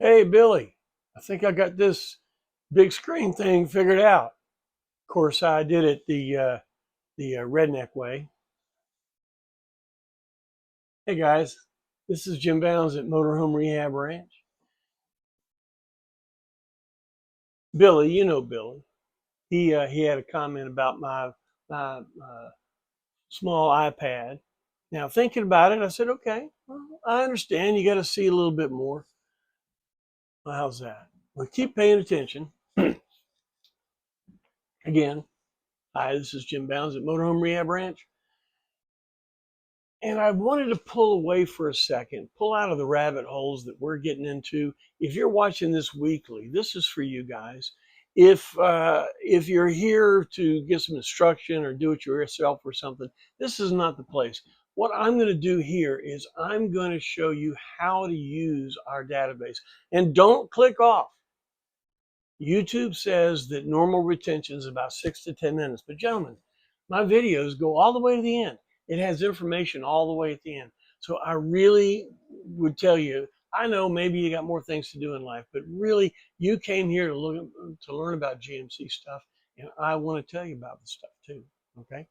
Hey, Billy, I think I got this big screen thing figured out. Of course, I did it the redneck way. Hey, guys, this is Jim Bounds at Motorhome Rehab Ranch. Billy, you know Billy. He had a comment about my small iPad. Now, thinking about it, I said, okay, well, I understand. You got to see a little bit more. Well, how's that? Well, keep paying attention. Again, hi, this is Jim Bounds at Motorhome Rehab Ranch. And I wanted to pull away for a second, pull out of the rabbit holes that we're getting into. If you're watching this weekly, this is for you guys. If you're here to get some instruction or do it yourself or something, this is not the place. What I'm going to do here is I'm going to show you how to use our database. And don't click off. YouTube says that normal retention is about 6 to 10 minutes. But gentlemen, my videos go all the way to the end. It has information all the way at the end. So I really would tell you, I know maybe you got more things to do in life, but really you came here to learn about GMC stuff, and I want to tell you about the stuff too. Okay.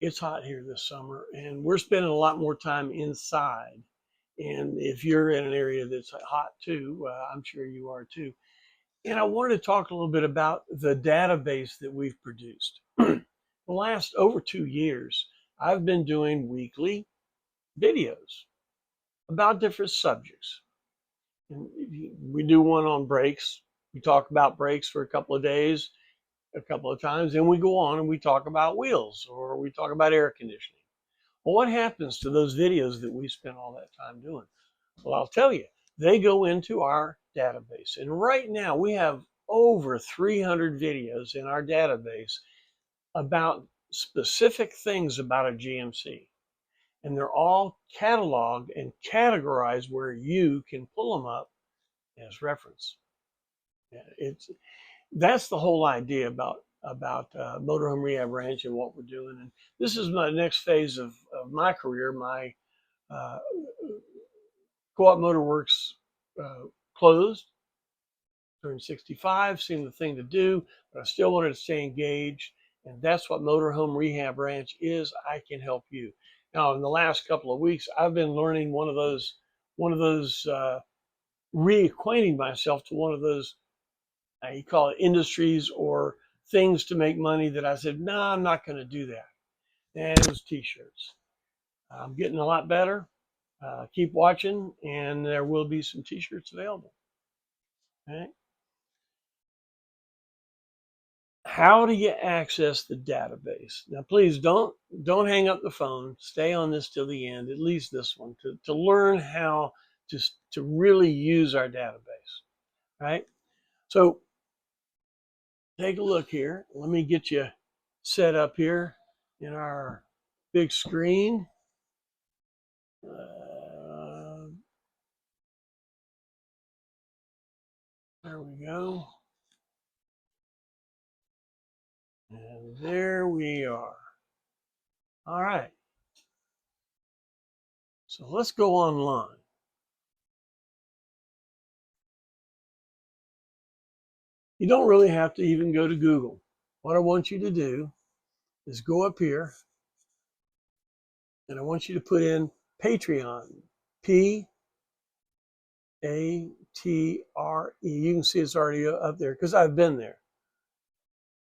It's hot here this summer, and we're spending a lot more time inside. And if you're in an area that's hot too, I'm sure you are too. And I wanted to talk a little bit about the database that we've produced. The last over 2 years, I've been doing weekly videos about different subjects. And we do one on brakes. We talk about brakes for a couple of days, a couple of times, then we go on and we talk about wheels or we talk about air conditioning. Well, what happens to those videos that we spent all that time doing? Well, I'll tell you, they go into our database. And right now we have over 300 videos in our database about specific things about a GMC. And they're all cataloged and categorized where you can pull them up as reference. That's the whole idea about Motorhome Rehab Ranch and what we're doing. And this is my next phase of my career. My uh, Co-op Motorworks closed, turned 65, seemed the thing to do, but I still wanted to stay engaged. And that's what Motorhome Rehab Ranch is. I can help you. Now, in the last couple of weeks, I've been learning one of those reacquainting myself to one of those, you call it industries or things to make money that I said, no, I'm not going to do that. And it was t-shirts. I'm getting a lot better. Keep watching, and there will be some t-shirts available. Okay. How do you access the database? Now, please don't hang up the phone. Stay on this till the end, at least this one, to learn how to really use our database. Right? So take a look here. Let me get you set up here in our big screen. There we go. And there we are. All right. So let's go online. You don't really have to even go to Google. What I want you to do is go up here and I want you to put in Patreon. P-A-T-R-E. You can see it's already up there because I've been there.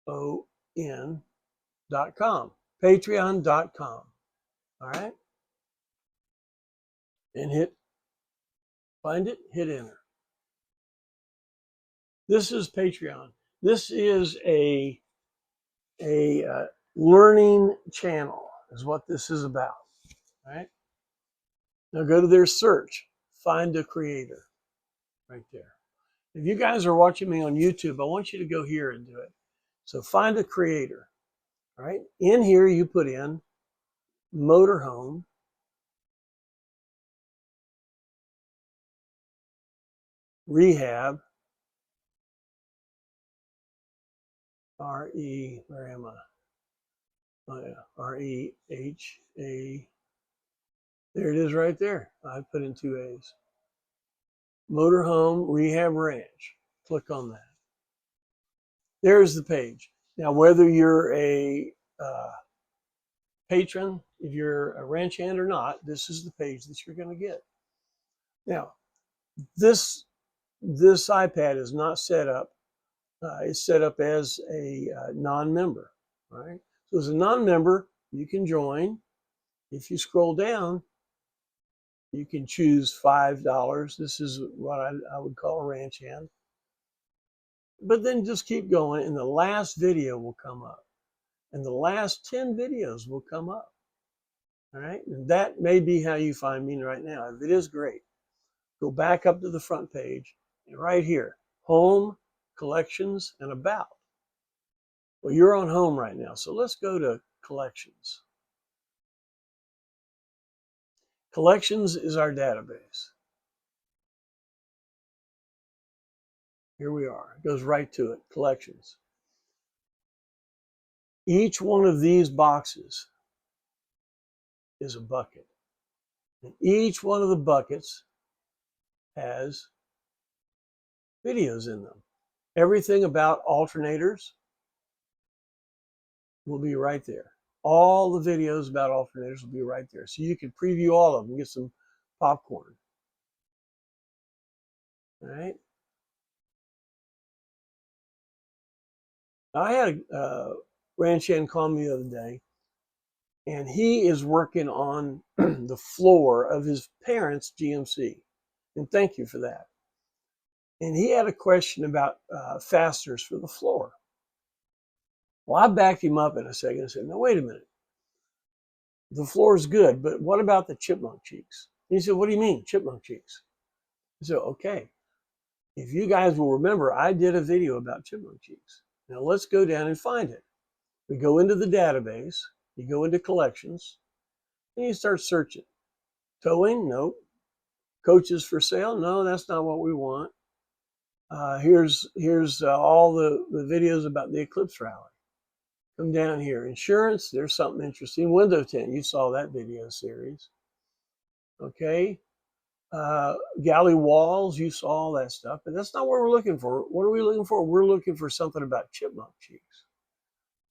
O-N.com. Patreon.com. All right. And find it, hit enter. This is Patreon. This is a learning channel is what this is about. All right. Now go to their search, find a creator right there. If you guys are watching me on YouTube, I want you to go here and do it. So find a creator. All right. In here, you put in Motorhome, Rehab, where am I? Oh, yeah, REHAB. There it is right there. I put in 2 A's. Motorhome Rehab Ranch. Click on that. There's the page. Now, whether you're a patron, if you're a ranch hand or not, this is the page that you're going to get. Now, this iPad is not set up. It's set up as a non-member. All right. So as a non-member, you can join. If you scroll down, you can choose $5. This is what I would call a ranch hand. But then just keep going, and the last video will come up. And the last 10 videos will come up. All right. And that may be how you find me right now. If it is, great. Go back up to the front page, and right here, home, collections, and about. Well, you're on home right now, so let's go to collections. Collections is our database. Here we are. It goes right to it, collections. Each one of these boxes is a bucket. And each one of the buckets has videos in them. Everything about alternators will be right there. All the videos about alternators will be right there. So you can preview all of them, get some popcorn. All right. I had a ranch hand call me the other day, and he is working on the floor of his parents' GMC. And thank you for that. And he had a question about fasteners for the floor. Well, I backed him up in a second and said, no, wait a minute. The floor is good, but what about the chipmunk cheeks? And he said, what do you mean, chipmunk cheeks? I said, okay. If you guys will remember, I did a video about chipmunk cheeks. Now let's go down and find it. We go into the database, you go into collections, and you start searching. Towing? Nope. Coaches for sale? No, that's not what we want. Here's all the videos about the Eclipse Rally. Come down here. Insurance, there's something interesting. Window tint, you saw that video series. Okay. Galley walls, you saw all that stuff, but that's not what we're looking for. What are we looking for? We're looking for something about chipmunk cheeks.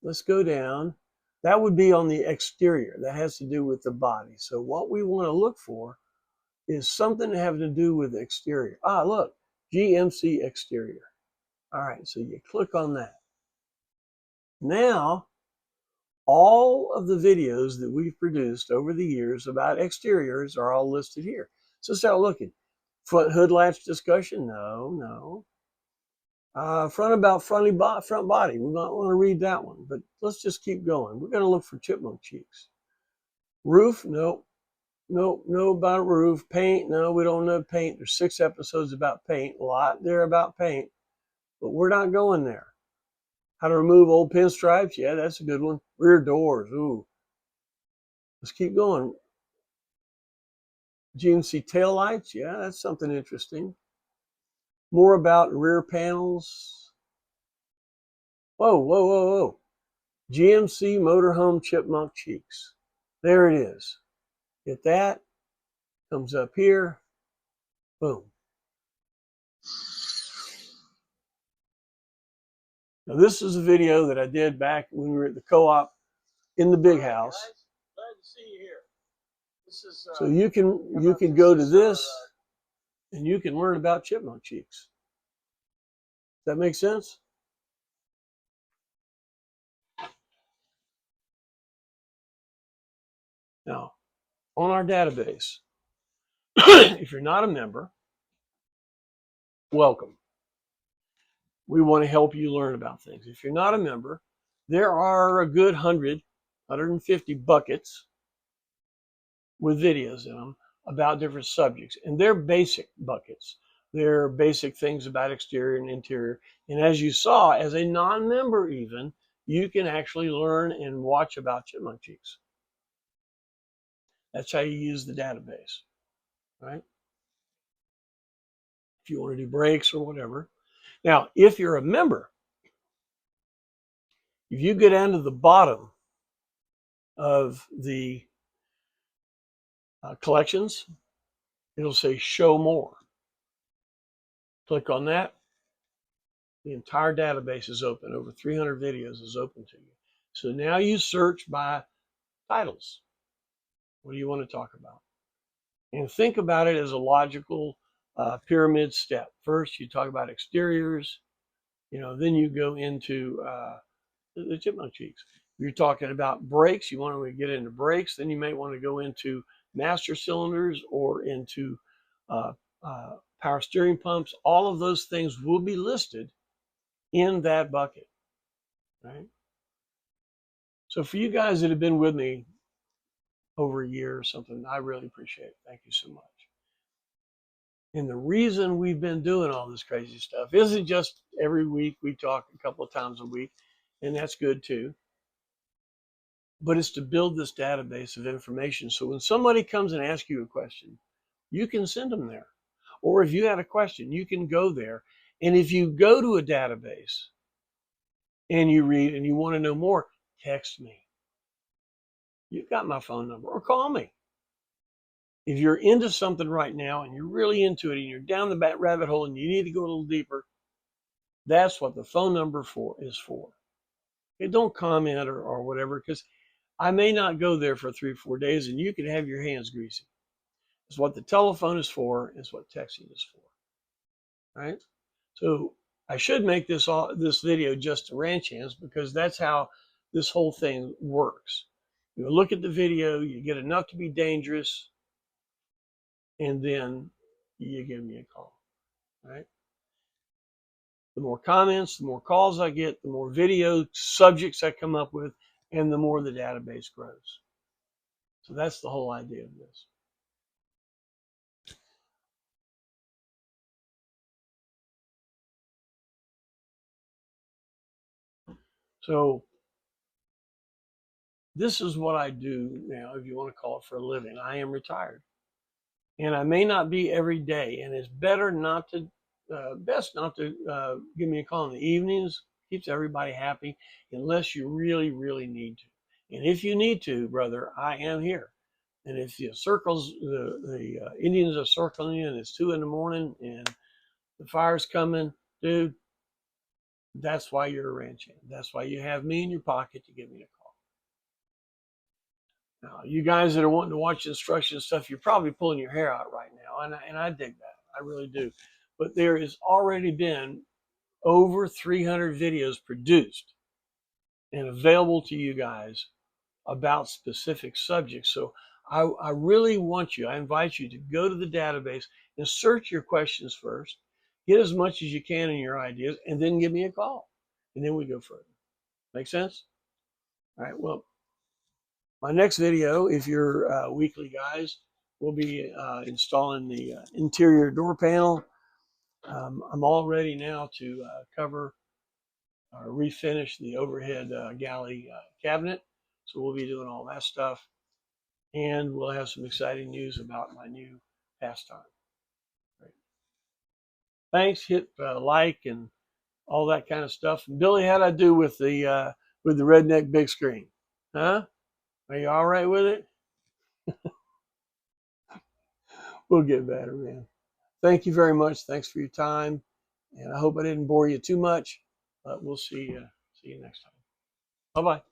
Let's go down. That would be on the exterior. That has to do with the body. So what we want to look for is something having to do with the exterior. Ah, look, GMC exterior. All right, so you click on that. Now, all of the videos that we've produced over the years about exteriors are all listed here. So start looking. Front hood latch discussion? No. Front body. We might want to read that one, but let's just keep going. We're going to look for chipmunk cheeks. Roof? Nope. No about roof. Paint? No, we don't know paint. There's 6 episodes about paint. A lot there about paint, but we're not going there. How to remove old pinstripes? Yeah, that's a good one. Rear doors. Ooh. Let's keep going. GMC taillights? Yeah, that's something interesting. More about rear panels. Whoa. GMC Motorhome chipmunk cheeks. There it is. Get that. Comes up here. Boom. Now this is a video that I did back when we were at the co-op in the big house. Glad to see you here. This is, so you can go to this and you can learn about chipmunk cheeks. Does that make sense? Now, on our database, if you're not a member, welcome. We want to help you learn about things. If you're not a member, there are a good 150 buckets with videos in them about different subjects. And they're basic buckets. They're basic things about exterior and interior. And as you saw, as a non-member even, you can actually learn and watch about chipmunk cheeks. That's how you use the database, right? If you want to do brakes or whatever. Now, if you're a member, if you go down to the bottom of the collections, it'll say show more. Click on that. The entire database is open. Over 300 videos is open to you. So now you search by titles. What do you want to talk about? And think about it as a logical pyramid step. First, you talk about exteriors. Then you go into the chipmunk cheeks. You're talking about brakes. You want to get into brakes. Then you may want to go into master cylinders or into power steering pumps. All of those things will be listed in that bucket, right? So for you guys that have been with me over a year or something, I really appreciate it. Thank you so much. And the reason we've been doing all this crazy stuff isn't just every week. We talk a couple of times a week, and that's good too. But it's to build this database of information. So when somebody comes and asks you a question, you can send them there. Or if you had a question, you can go there. And if you go to a database and you read and you want to know more, text me. You've got my phone number, or call me. If you're into something right now and you're really into it and you're down the rabbit hole and you need to go a little deeper, that's what the phone number is for. Okay, don't comment or whatever, because I may not go there for 3 or 4 days and you can have your hands greasy. It's what the telephone is for, it's what texting is for, right? So I should make this video just to ranch hands, because that's how this whole thing works. You look at the video, you get enough to be dangerous, and then you give me a call, right? The more comments, the more calls I get, the more video subjects I come up with, and the more the database grows. So that's the whole idea of this. So this is what I do now, if you want to call it, for a living. I am retired. And I may not be every day, and it's better not to, best not to give me a call in the evenings. Keeps everybody happy, unless you really, really need to. And if you need to, brother, I am here. And if the Indians are circling you and it's 2 in the morning and the fire's coming, dude, that's why you're a ranch hand. That's why you have me in your pocket to give me a call. Now, you guys that are wanting to watch instruction stuff, you're probably pulling your hair out right now, and I dig that. I really do. But there has already been over 300 videos produced and available to you guys about specific subjects. So I really want you, I invite you to go to the database and search your questions first, get as much as you can in your ideas, and then give me a call. And then we go further. Make sense? All right, well, my next video, if you're weekly guys, we'll be installing the interior door panel. I'm all ready now to cover or refinish the overhead galley cabinet. So we'll be doing all that stuff. And we'll have some exciting news about my new pastime. Right. Thanks. Hit like and all that kind of stuff. And Billy, how'd I do with the redneck big screen? Huh? Are you all right with it? We'll get better, man. Thank you very much. Thanks for your time. And I hope I didn't bore you too much, but we'll see you next time. Bye-bye.